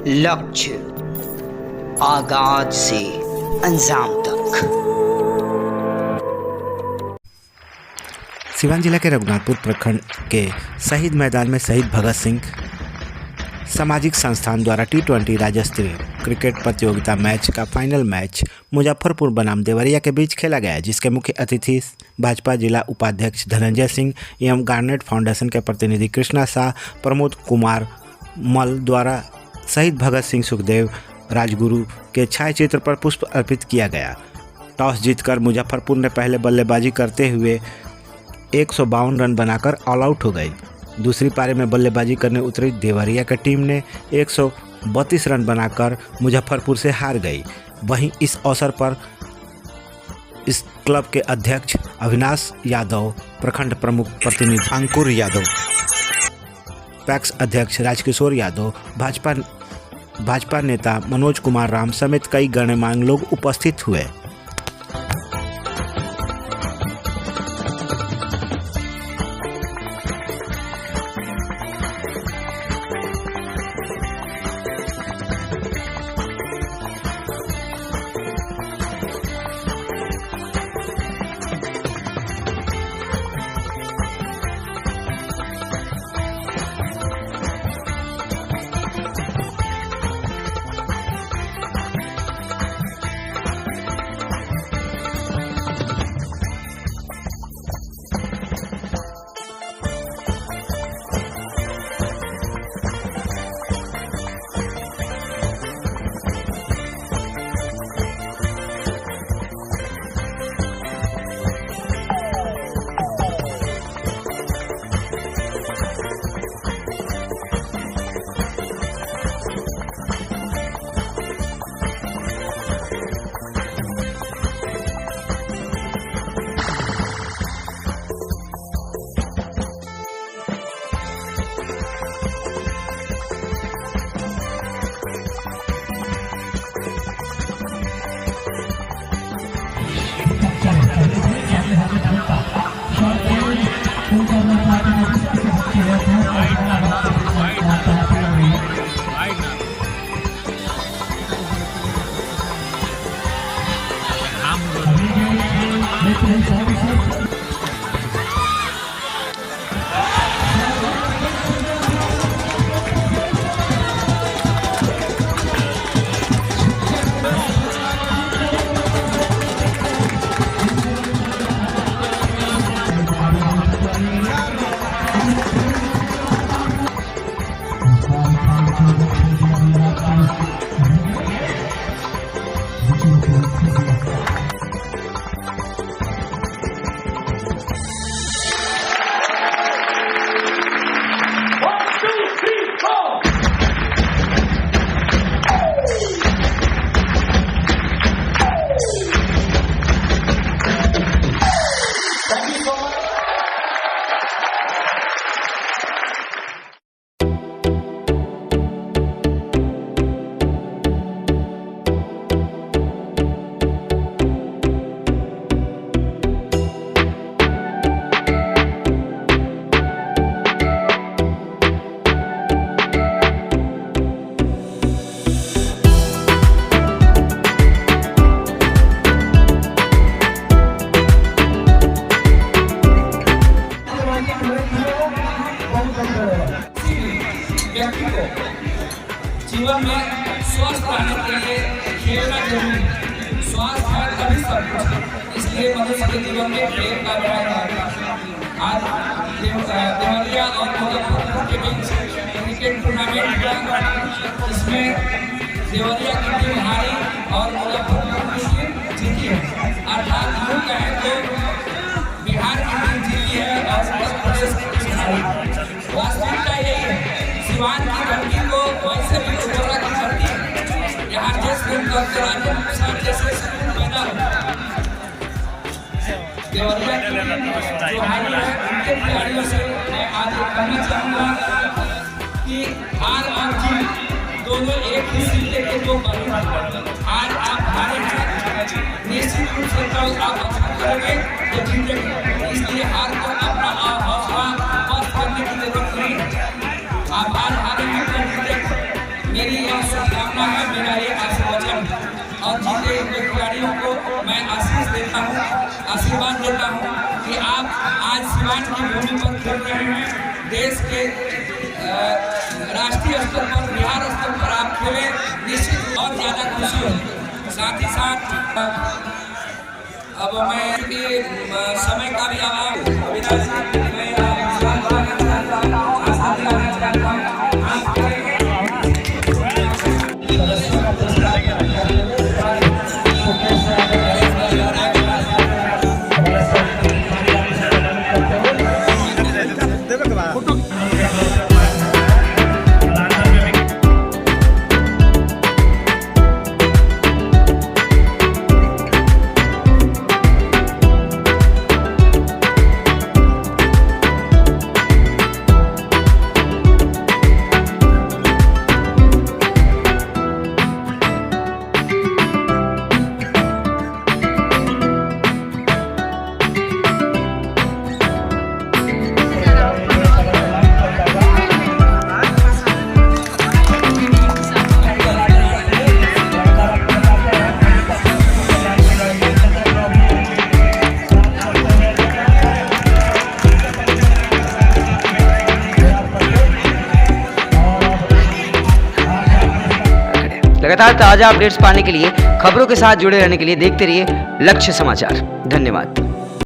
लक्ष्य आगाज से अंजाम तक। सिवान जिला के रघुनाथपुर प्रखंड के शहीद मैदान में शहीद भगत सिंह सामाजिक संस्थान द्वारा T20 राज्य स्तरीय क्रिकेट प्रतियोगिता मैच का फाइनल मैच मुजफ्फरपुर बनाम देवरिया के बीच खेला गया, जिसके मुख्य अतिथि भाजपा जिला उपाध्यक्ष धनंजय सिंह एवं गार्नेट फाउंडेशन के प्रतिनिधि कृष्णा शाह, प्रमोद कुमार मल द्वारा शहीद भगत सिंह सुखदेव राजगुरु के छायाचित्र पर पुष्प अर्पित किया गया। टॉस जीतकर मुजफ्फरपुर ने पहले बल्लेबाजी करते हुए 152 रन बनाकर ऑल आउट हो गई। दूसरी पारी में बल्लेबाजी करने उतरी देवरिया की टीम ने 132 रन बनाकर मुजफ्फरपुर से हार गई। वहीं इस अवसर पर इस क्लब के अध्यक्ष अविनाश यादव, प्रखंड प्रमुख प्रतिनिधि अंकुर यादव, पैक्स अध्यक्ष राजकिशोर यादव, भाजपा नेता मनोज कुमार राम समेत कई गणमान्य लोग उपस्थित हुए। जीवन में स्वस्थ रहने के लिए खेलना जरूरी है। स्वास्थ्य है तभी सब कुछ, इसलिए मनुष्य के जीवन में खेल का बड़ा महत्व है। आज देवरिया और मुजफ्फरपुर के बीच क्रिकेट टूर्नामेंट का, इसमें देवरिया की टीम हारी और मुजफ्फरपुर की टीम जीती है। अर्थात यूँ कहें तो बिहार की टीम जीती है और उत्तर प्रदेश की टीम हारी। वास्तविकता यही है, सिवान की धरती को वैसे भी उर्वरा की धरती है। यहाँ जैसे राजेंद्र प्रसाद जैसे पैदा होता है। देवरिया की जो हारी है उनके खिलाड़ियों से मैं आज कहना चाहूँगा कि हार और जीत दोनों एक ही सिक्के के दो पहलू हैं। आज आप हारे हैं, निश्चित रूप से कल आप अच्छा करोगे तो जीतेंगे। इसलिए हार को अपना हौसला बस करने की जरूरत नहीं है। आप आज हारे हैं तो जीतेंगे। मेरी यह शुभकामना है, मेरा ये आशीर्वचन है। और जीते हुए खिलाड़ियों को मैं आशीष देता हूँ, आशीर्वाद देता हूँ कि आप आज सिवान की भूमि पर खेल रहे हैं। देश के राष्ट्रीय स्तर पर, बिहार स्तर पर आप खेले, निश्चित और ज़्यादा खुशी होगी। साथ ही साथ अब मैं समय का भी अभाव, अविनाश जी, मैं लगातार ताज़ा अपडेट्स पाने के लिए, खबरों के साथ जुड़े रहने के लिए देखते रहिए लक्ष्य समाचार। धन्यवाद।